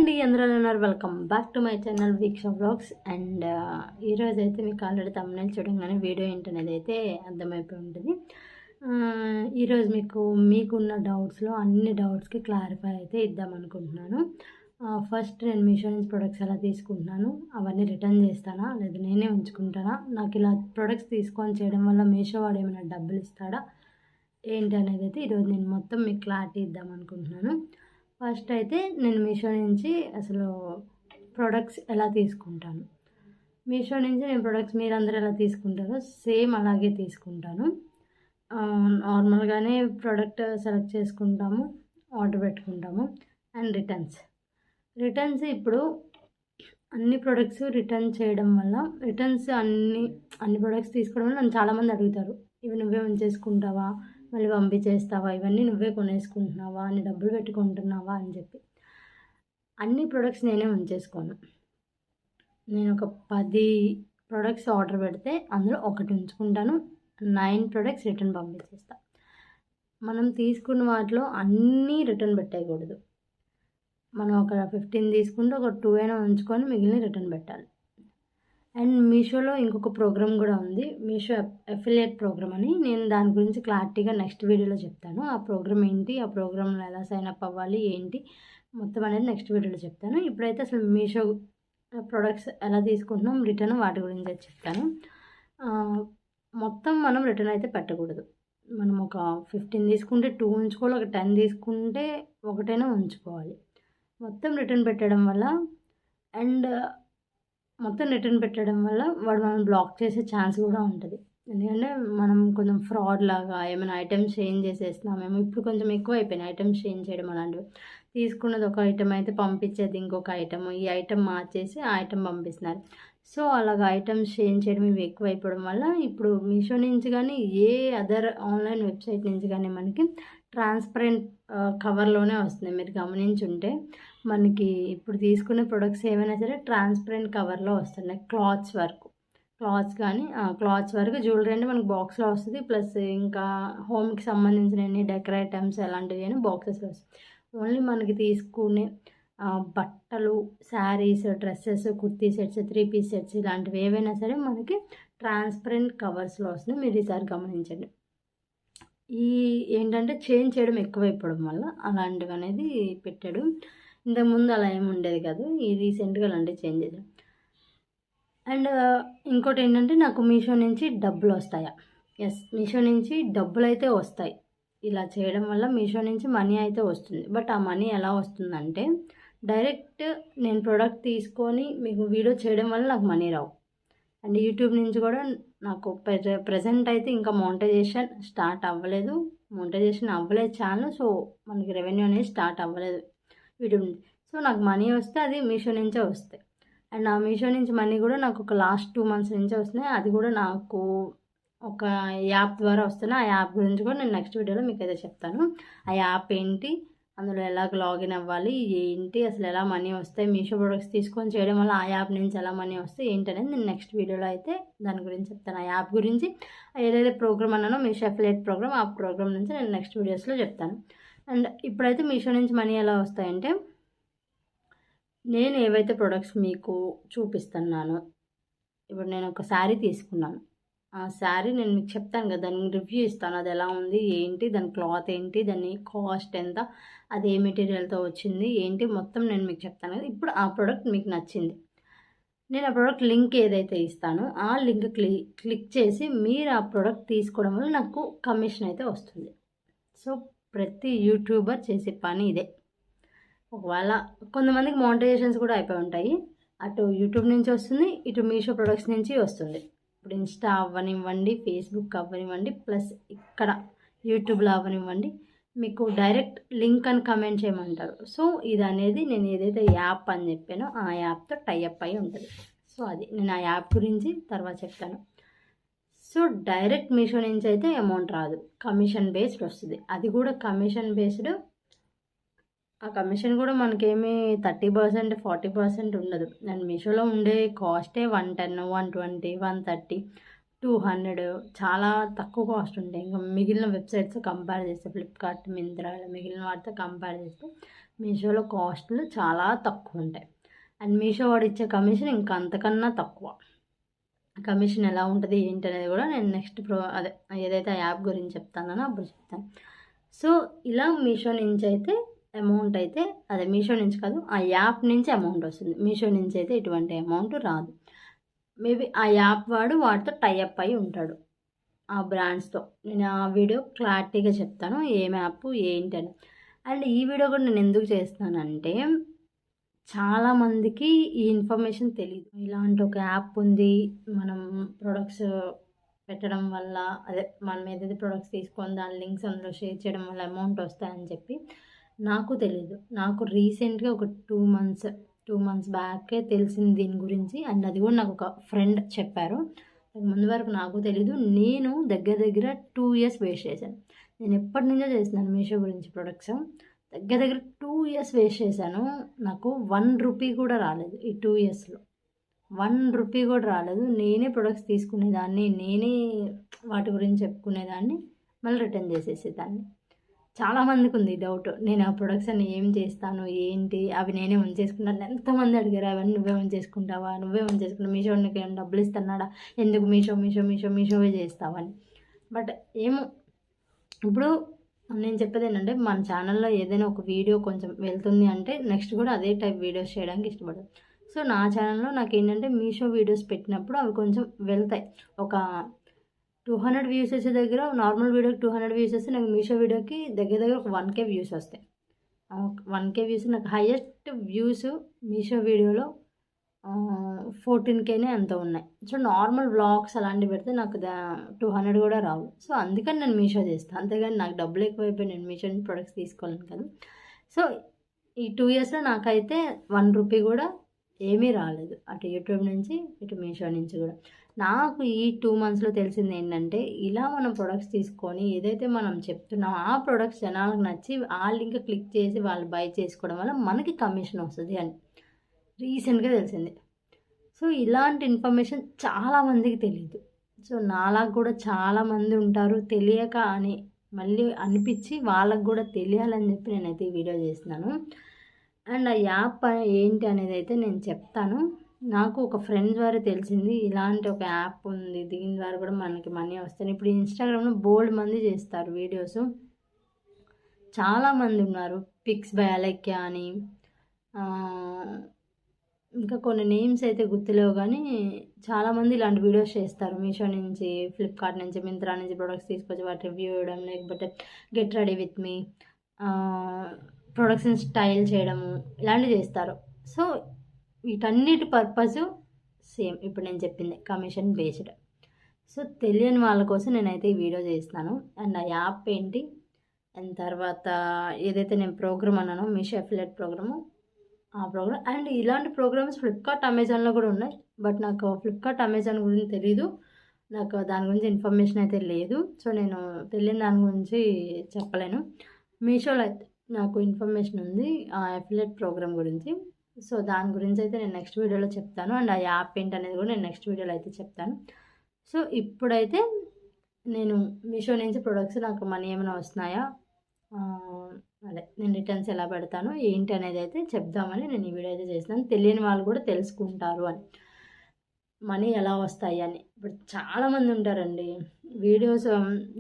అండి, అందరూ ఎలా ఉన్నారు? Welcome back to my channel Veeksha vlogs. And ఈరోజు అయితే మీకు ఆల్రెడీ తమ్మునేలు చూడంగానే వీడియో ఏంటనేది అయితే అర్థమైపోయి ఉంటుంది. ఈరోజు మీకున్న డౌట్స్లో అన్ని డౌట్స్కి క్లారిఫై అయితే ఇద్దామనుకుంటున్నాను. ఫస్ట్ నేను మీషో నుంచి ప్రొడక్ట్స్ ఎలా తీసుకుంటున్నాను, అవన్నీ రిటర్న్ చేస్తానా లేదా నేనే ఉంచుకుంటానా, నాకు ఇలా ప్రొడక్ట్స్ తీసుకొని చేయడం వల్ల మీషో వాడు ఏమైనా డబ్బులు ఇస్తాడా ఏంటి అనేది అయితే ఈరోజు నేను మొత్తం మీకు క్లారిటీ ఇద్దామనుకుంటున్నాను. ఫస్ట్ అయితే నేను మీషో నుంచి అసలు ప్రొడక్ట్స్ ఎలా తీసుకుంటాను, మీషో నుంచి నేను ప్రొడక్ట్స్ మీరందరూ ఎలా తీసుకుంటారో సేమ్ అలాగే తీసుకుంటాను. నార్మల్గానే ప్రోడక్ట్ సెలెక్ట్ చేసుకుంటాము, ఆర్డర్ పెట్టుకుంటాము. అండ్ రిటర్న్స్ ఇప్పుడు అన్ని ప్రొడక్ట్స్ రిటర్న్ చేయడం వల్ల అన్ని ప్రొడక్ట్స్ తీసుకోవడం వల్ల నన్ను చాలామంది అడుగుతారు, ఇవి నువ్వే ఉంచేసుకుంటావా, మళ్ళీ పంపించేస్తావా, ఇవన్నీ నువ్వే కొనేసుకుంటున్నావా, అని డబ్బులు పెట్టుకుంటున్నావా అని చెప్పి. అన్ని ప్రొడక్ట్స్ నేనే ఉంచేసుకోను. నేను ఒక 10 ప్రొడక్ట్స్ ఆర్డర్ పెడితే అందులో ఒకటి ఉంచుకుంటాను, 9 ప్రొడక్ట్స్ రిటర్న్ పంపించేస్తా. మనం తీసుకున్న వాటిలో అన్నీ రిటర్న్ పెట్టేయకూడదు. మనం ఒక 15 తీసుకుంటే ఒక 2 అయినా ఉంచుకొని మిగిలిన రిటర్న్ పెట్టాలి. అండ్ మీషోలో ఇంకొక ప్రోగ్రామ్ కూడా ఉంది, మీషో అఫిలియేట్ ప్రోగ్రామ్ అని. నేను దాని గురించి క్లారిటీగా నెక్స్ట్ వీడియోలో చెప్తాను. ఆ ప్రోగ్రామ్ ఏంటి, ఆ ప్రోగ్రాంలో ఎలా సైన్ అప్ అవ్వాలి ఏంటి మొత్తం అనేది నెక్స్ట్ వీడియోలో చెప్తాను. ఇప్పుడైతే అసలు మీషో ప్రొడక్ట్స్ ఎలా తీసుకుంటున్నాం, రిటర్న్ వాటి గురించి అయితే చెప్తాను. మొత్తం మనం రిటర్న్ అయితే పెట్టకూడదు. మనం ఒక 15 తీసుకుంటే 2 ఉంచుకోవాలి, ఒక 10 తీసుకుంటే ఒకటైనా ఉంచుకోవాలి. మొత్తం రిటర్న్ పెట్టడం వల్ల వాడు మనం బ్లాక్ చేసే ఛాన్స్ కూడా ఉంటుంది. ఎందుకంటే మనం కొంచెం ఫ్రాడ్ లాగా ఏమైనా ఐటమ్స్ చేంజ్ చేసేస్తున్నామేమో. ఇప్పుడు కొంచెం ఎక్కువ అయిపోయినాయి ఐటమ్స్ చేంజ్ చేయడం అలాంటివి. తీసుకున్నది ఒక ఐటమ్ అయితే పంపించేది ఇంకొక ఐటమ్, ఈ ఐటమ్ మార్చేసి ఆ ఐటమ్ పంపిస్తున్నారు. సో అలాగా ఐటమ్స్ చేంజ్ చేయడం ఇవి ఎక్కువ అయిపోవడం వల్ల ఇప్పుడు మీషో నుంచి కానీ ఏ అదర్ ఆన్లైన్ వెబ్సైట్ నుంచి కానీ మనకి ట్రాన్స్పరెంట్ కవర్లోనే వస్తుంది. మీరు గమనించుంటే మనకి ఇప్పుడు తీసుకునే ప్రొడక్ట్స్ ఏమైనా సరే ట్రాన్స్పరెంట్ కవర్లో వస్తున్నాయి. క్లాత్స్ వరకు జ్యువెలరీ అంటే మనకు బాక్స్లో వస్తుంది. ప్లస్ ఇంకా హోమ్కి సంబంధించిన డెకర్ ఐటమ్స్ అలాంటివి అని బాక్సెస్లో వస్తాయి. ఓన్లీ మనకి తీసుకునే బట్టలు, saris, dresses, kurti sets, 3 piece sets ఇలాంటివి ఏవైనా సరే మనకి ట్రాన్స్పరెంట్ కవర్స్లో వస్తుంది. మీరు ఈసారి గమనించండి. ఏంటంటే చేంజ్ చేయడం ఎక్కువైపోవడం వల్ల అలాంటివి అనేది పెట్టాడు. ఇంతకుముందు అలా ఏమి ఉండేది కాదు, ఈ రీసెంట్గా అలాంటివి చేంజ్ చేశాడు. అండ్ ఇంకోటి ఏంటంటే నాకు మీషో నుంచి డబ్బులు వస్తాయా? ఎస్, మీషో నుంచి డబ్బులు అయితే వస్తాయి. ఇలా చేయడం వల్ల మీషో నుంచి మనీ అయితే వస్తుంది. బట్ ఆ మనీ ఎలా వస్తుందంటే డైరెక్ట్ నేను ప్రోడక్ట్ తీసుకొని మీకు వీడియో చేయడం వల్ల నాకు మనీ రావు. అండ్ యూట్యూబ్ నుంచి కూడా నాకు ప్రజెంట్ అయితే ఇంకా మోనిటైజేషన్ అవ్వలేదు ఛానల్. సో మనకి రెవెన్యూ అనేది స్టార్ట్ అవ్వలేదు యూట్యూబ్ నుంచి. సో నాకు మనీ వస్తే అది మీషో నుంచే వస్తాయి. అండ్ ఆ మీషో నుంచి మనీ కూడా నాకు ఒక లాస్ట్ 2 months నుంచే వస్తున్నాయి. అది కూడా నాకు ఒక యాప్ ద్వారా వస్తున్నాయి. ఆ యాప్ గురించి కూడా నేను నెక్స్ట్ వీడియోలో మీకు అయితే చెప్తాను. ఆ యాప్ ఏంటి, అందులో ఎలాగ లాగిన్ అవ్వాలి ఏంటి, అసలు ఎలా మనీ వస్తాయి, మీషో ప్రొడక్ట్స్ తీసుకొని చేయడం వల్ల ఆ యాప్ నుంచి ఎలా మనీ వస్తాయి ఏంటనేది నేను నెక్స్ట్ వీడియోలో అయితే దాని గురించి చెప్తాను. ఆ యాప్ గురించి ఏదైతే ప్రోగ్రామ్ అన్నానో మీషో అఫిలియేట్ ప్రోగ్రామ్, ఆ ప్రోగ్రామ్ నుంచి నేను నెక్స్ట్ వీడియోస్లో చెప్తాను. అండ్ ఇప్పుడైతే మీషో నుంచి మనీ ఎలా వస్తాయంటే, నేను ఏవైతే ప్రొడక్ట్స్ మీకు చూపిస్తున్నానో, ఇప్పుడు నేను ఒక శారీ తీసుకున్నాను, ఆ శారీ నేను మీకు చెప్తాను కదా, దాన్ని రివ్యూ ఇస్తాను, అది ఎలా ఉంది ఏంటి, దాని క్లాత్ ఏంటి, దాని కాస్ట్ ఎంత, అది ఏ మెటీరియల్తో వచ్చింది ఏంటి మొత్తం నేను మీకు చెప్తాను కదా. ఇప్పుడు ఆ ప్రోడక్ట్ మీకు నచ్చింది, నేను ఆ ప్రోడక్ట్ లింక్ ఏదైతే ఇస్తానో ఆ లింక్ క్లిక్ చేసి మీరు ఆ ప్రోడక్ట్ తీసుకోవడం వల్ల నాకు కమిషన్ అయితే వస్తుంది. సో ప్రతి యూట్యూబర్ చేసే పని ఇదే. ఒకవేళ కొంతమందికి మోనిటైజేషన్స్ కూడా అయిపోయి ఉంటాయి, అటు యూట్యూబ్ నుంచి వస్తుంది, ఇటు మీషో ప్రొడక్ట్స్ నుంచి వస్తుంది. ఇప్పుడు ఇన్స్టా అవ్వనివ్వండి, ఫేస్బుక్ అవ్వనివ్వండి, ప్లస్ ఇక్కడ యూట్యూబ్లో అవ్వనివ్వండి, మీకు డైరెక్ట్ లింక్ అని కమెంట్ చేయమంటారు. సో ఇది అనేది నేను ఏదైతే యాప్ అని చెప్పానో ఆ యాప్తో టైఅప్ అయి ఉంటుంది. సో అది నేను ఆ యాప్ గురించి తర్వాత చెప్తాను. సో డైరెక్ట్ మీషో నుంచి అయితే అమౌంట్ రాదు, కమిషన్ బేస్డ్ వస్తుంది. అది కూడా కమిషన్ బేస్డ్. ఆ కమిషన్ కూడా మనకేమీ 30%, 40% ఉండదు. అండ్ మీషోలో ఉండే కాస్టే 110, 120, 130, 200 చాలా తక్కువ కాస్ట్ ఉంటాయి. ఇంకా మిగిలిన వెబ్సైట్స్ కంపేర్ చేస్తే, ఫ్లిప్కార్ట్, మింత్రా ఇలా మిగిలిన వాటితో కంపేర్ చేస్తే మీషోలో కాస్ట్లు చాలా తక్కువ ఉంటాయి. అండ్ మీషో వాడు ఇచ్చే కమిషన్ ఇంకా అంతకన్నా తక్కువ. కమిషన్ ఎలా ఉంటుంది ఏంటి అనేది కూడా నేను నెక్స్ట్ ఏదైతే ఆ యాప్ గురించి చెప్తానో అప్పుడు చెప్తాను. సో ఇలా మీషో నుంచి అయితే అమౌంట్ అయితే మీషో నుంచి కాదు, ఆ యాప్ నుంచి అమౌంట్ వస్తుంది. మీషో నుంచి అయితే ఎటువంటి అమౌంట్ రాదు. మేబీ ఆ యాప్ వాడితో టైఅప్ అయి ఉంటాడు ఆ బ్రాండ్స్తో. నేను ఆ వీడియో క్లారిటీగా చెప్తాను ఏం యాప్ ఏంటి అని. అండ్ ఈ వీడియో కూడా నేను ఎందుకు చేస్తానంటే చాలామందికి ఈ ఇన్ఫర్మేషన్ తెలియదు. ఇలాంటి ఒక యాప్ ఉంది, మనం ప్రొడక్ట్స్ పెట్టడం వల్ల మనం ఏదైతే ప్రొడక్ట్స్ తీసుకొని దాని లింక్స్ అందులో షేర్ చేయడం వల్ల అమౌంట్ వస్తాయని చెప్పి నాకు తెలీదు. నాకు రీసెంట్గా ఒక 2 మంత్స్ బ్యాకే తెలిసింది దీని గురించి. అండ్ అది కూడా నాకు ఒక ఫ్రెండ్ చెప్పారు. ముందు వరకు నాకు తెలీదు. నేను దగ్గర 2 years వేస్ట్ చేశాను. నేను ఎప్పటి నుంచో చేస్తున్నాను మీషో గురించి ప్రొడక్ట్స్. దగ్గర 2 years వేస్ట్ చేశాను. నాకు 1 రూపీ కూడా రాలేదు ఈ 2 yearsలో. 1 రూపీ కూడా రాలేదు. నేనే ప్రొడక్ట్స్ తీసుకునేదాన్ని, నేనే వాటి గురించి చెప్పుకునేదాన్ని, మళ్ళీ రిటర్న్ చేసేసేదాన్ని. చాలామందికి ఉంది డౌట్, నేను ఆ ప్రొడక్ట్స్ అన్ని ఏం చేస్తాను ఏంటి, అవి నేనే ఉంచేసుకున్నాను. ఎంతమంది అడిగారు అవన్నీ నువ్వే ఉంచేసుకుంటావా, మీషో నీకు ఏమైనా డబ్బులు ఇస్తున్నాడా, ఎందుకు మీషోవే చేస్తావని. బట్ ఏమో, ఇప్పుడు నేను చెప్పేది ఏంటంటే మన ఛానల్లో ఏదైనా ఒక వీడియో కొంచెం వెళ్తుంది అంటే నెక్స్ట్ కూడా అదే టైప్ వీడియోస్ చేయడానికి ఇష్టపడదు. సో నా ఛానల్లో నాకు ఏంటంటే మీషో వీడియోస్ పెట్టినప్పుడు అవి కొంచెం వెళ్తాయి. ఒక 200 వ్యూస్ వచ్చే దగ్గర నార్మల్ వీడియోకి 200 వ్యూస్ వస్తే నాకు మీషో వీడియోకి దగ్గర ఒక 1K వ్యూస్ వస్తాయి. 1K వ్యూస్ నాకు హైయెస్ట్ వ్యూస్ మీషో వీడియోలో 14Kనే అంత ఉన్నాయి. సో నార్మల్ వ్లాగ్స్ అలాంటివి పెడితే నాకు 200 కూడా రావు. సో అందుకని నేను మీషో చేస్తాను. అంతేగాని నాకు డబ్బులు ఎక్కువైపోయి నేను మీషో నుంచి ప్రొడక్ట్స్ తీసుకోలేను కదా. సో ఈ 2 yearsలో నాకైతే 1 రూపీ కూడా ఏమీ రాలేదు, అటు యూట్యూబ్ నుంచి ఇటు మీషో నుంచి కూడా. నాకు ఈ 2 monthsలో తెలిసింది ఏంటంటే ఇలా మనం ప్రొడక్ట్స్ తీసుకొని ఏదైతే మనం చెప్తున్నామో ఆ ప్రొడక్ట్స్ జనాలకు నచ్చి ఆ లింక్ క్లిక్ చేసి వాళ్ళు బై చేసుకోవడం వల్ల మనకి కమిషన్ వస్తుంది అని రీసెంట్గా తెలిసింది. సో ఇలాంటి ఇన్ఫర్మేషన్ చాలామందికి తెలియదు. సో నాలాగా కూడా చాలామంది ఉంటారు తెలియక అని మళ్ళీ అనిపించి వాళ్ళకు కూడా తెలియాలని చెప్పి నేనైతే ఈ వీడియో చేస్తున్నాను. అండ్ ఆ యాప్ ఏంటి అనేది అయితే నేను చెప్తాను. నాకు ఒక ఫ్రెండ్ ద్వారా తెలిసింది ఇలాంటి ఒక యాప్ ఉంది, దీని ద్వారా కూడా మనకి మనీ వస్తాయి. ఇప్పుడు ఇన్స్టాగ్రామ్లో బోల్డ్ మంది చేస్తారు వీడియోస్, చాలామంది ఉన్నారు. పిక్స్ బై అలెక్యా అని, ఇంకా కొన్ని నేమ్స్ అయితే గుర్తులేవు కానీ చాలామంది ఇలాంటి వీడియోస్ చేస్తారు. మీషో నుంచి, ఫ్లిప్కార్ట్ నుంచి, మింత్రా నుంచి ప్రొడక్ట్స్ తీసుకొచ్చి వాటి రివ్యూ ఇవ్వడం, లేకపోతే గెట్ రెడీ విత్ మీ, ప్రొడక్ట్స్ని స్టైల్ చేయడము, ఇలాంటివి చేస్తారు. సో వీటన్నిటి పర్పస్ సేమ్ ఇప్పుడు నేను చెప్పింది కమిషన్ బేస్డ్. సో తెలియని వాళ్ళ కోసం నేనైతే ఈ వీడియో చేస్తాను. అండ్ ఆ యాప్ ఏంటి, అండ్ తర్వాత ఏదైతే నేను ప్రోగ్రామ్ అన్నానో మీషో అఫిలియేట్ ప్రోగ్రాము, ఆ ప్రోగ్రామ్. అండ్ ఇలాంటి ప్రోగ్రామ్స్ ఫ్లిప్కార్ట్, అమెజాన్లో కూడా ఉన్నాయి. బట్ నాకు ఫ్లిప్కార్ట్, అమెజాన్ గురించి తెలీదు, నాకు దాని గురించి ఇన్ఫర్మేషన్ అయితే లేదు. సో నేను తెలియని దాని గురించి చెప్పలేను. మీషోలో అయితే నాకు ఇన్ఫర్మేషన్ ఉంది ఆ అఫిలియేట్ ప్రోగ్రామ్ గురించి. సో దాని గురించి అయితే నేను నెక్స్ట్ వీడియోలో చెప్తాను. అండ్ ఆ యాప్ ఏంటనేది కూడా నేను నెక్స్ట్ వీడియోలో అయితే చెప్తాను. సో ఇప్పుడైతే నేను మీషో నుంచి ప్రొడక్ట్స్ నాకు మనీ ఏమైనా వస్తున్నాయా, నేను రిటర్న్స్ ఎలా పెడతాను ఏంటి అనేది అయితే చెప్దామని నేను ఈ వీడియో అయితే చేస్తున్నాను. తెలియని వాళ్ళు కూడా తెలుసుకుంటారు అని, మనీ ఎలా వస్తాయి అని. ఇప్పుడు చాలామంది ఉంటారండి వీడియోస్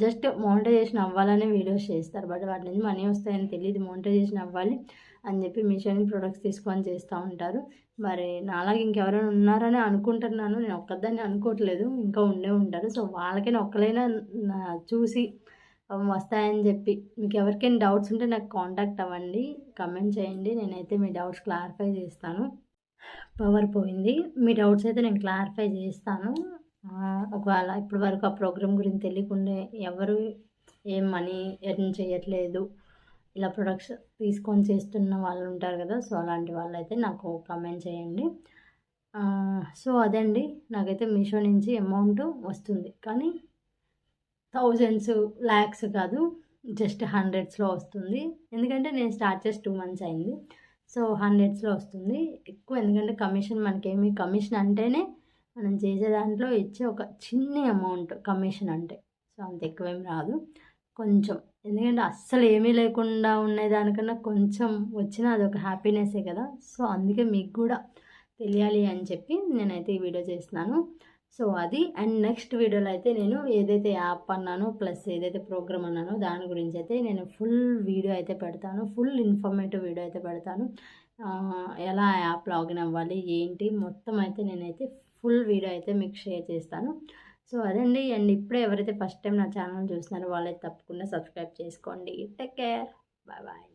జస్ట్ మోనిటైజేషన్ అవ్వాలనే వీడియోస్ చేస్తారు, బట్ వాటి నుంచి మనీ వస్తాయని తెలియదు. మోనిటైజేషన్ అవ్వాలి అని చెప్పి మీషోని ప్రొడక్ట్స్ తీసుకొని చేస్తూ ఉంటారు. మరి నాలాగే ఇంకెవరైనా ఉన్నారని అనుకుంటున్నాను, నేను ఒక్కదాన్ని అనుకోవట్లేదు, ఇంకా ఉండే ఉంటారు. సో వాళ్ళకైనా ఒక్కలైనా చూసి వస్తాయని చెప్పి, మీకు ఎవరికైనా డౌట్స్ ఉంటే నాకు కాంటాక్ట్ అవ్వండి, కమెంట్ చేయండి, నేనైతే మీ డౌట్స్ క్లారిఫై చేస్తాను. పవర్ పోయింది, మీ డౌట్స్ అయితే నేను క్లారిఫై చేస్తాను. ఒకవేళ ఇప్పటి వరకు ఆ ప్రోగ్రామ్ గురించి తెలియకుండా ఎవరు ఏం మనీ ఎర్న్ చేయట్లేదు, ఇలా ప్రొడక్ట్స్ తీసుకొని చేస్తున్న వాళ్ళు ఉంటారు కదా, సో అలాంటి వాళ్ళైతే నాకు కమెంట్ చేయండి. సో అదండి, నాకైతే మీషో నుంచి అమౌంట్ వస్తుంది, కానీ థౌజండ్స్, ల్యాక్స్ కాదు, జస్ట్ హండ్రెడ్స్లో వస్తుంది. ఎందుకంటే నేను స్టార్ట్ చేసి 2 months అయింది. సో 100sలో వస్తుంది ఎక్కువ. ఎందుకంటే మనకేమి కమిషన్ అంటేనే మనం చేసే దాంట్లో ఇచ్చే ఒక చిన్న అమౌంట్ కమిషన్ అంటే, సో అంత ఎక్కువేం రాదు. కొంచెం, ఎందుకంటే అస్సలు ఏమీ లేకుండా ఉండేదానికన్నా కొంచెం వచ్చినా అదొక హ్యాపీనెస్సే కదా. సో అందుకే మీకు కూడా తెలియాలి అని చెప్పి నేనైతే ఈ వీడియో చేస్తున్నాను. సో అది. అండ్ నెక్స్ట్ వీడియోలో అయితే నేను ఏదైతే యాప్ అన్నానో ప్లస్ ఏదైతే ప్రోగ్రామ్ అన్నానో దాని గురించి అయితే నేను ఫుల్ వీడియో అయితే పెడతాను, ఫుల్ ఇన్ఫర్మేటివ్ వీడియో అయితే పెడతాను. ఎలా యాప్ లాగిన్ అవ్వాలి ఏంటి మొత్తం అయితే నేనైతే ఫుల్ వీడియో అయితే మీకు షేర్ చేస్తాను. సో అదండి. అండ్ ఇప్పుడే ఎవరైతే ఫస్ట్ టైం నా ఛానల్ చూస్తున్నారో వాళ్ళైతే తప్పకుండా సబ్స్క్రైబ్ చేసుకోండి. Take care, bye bye.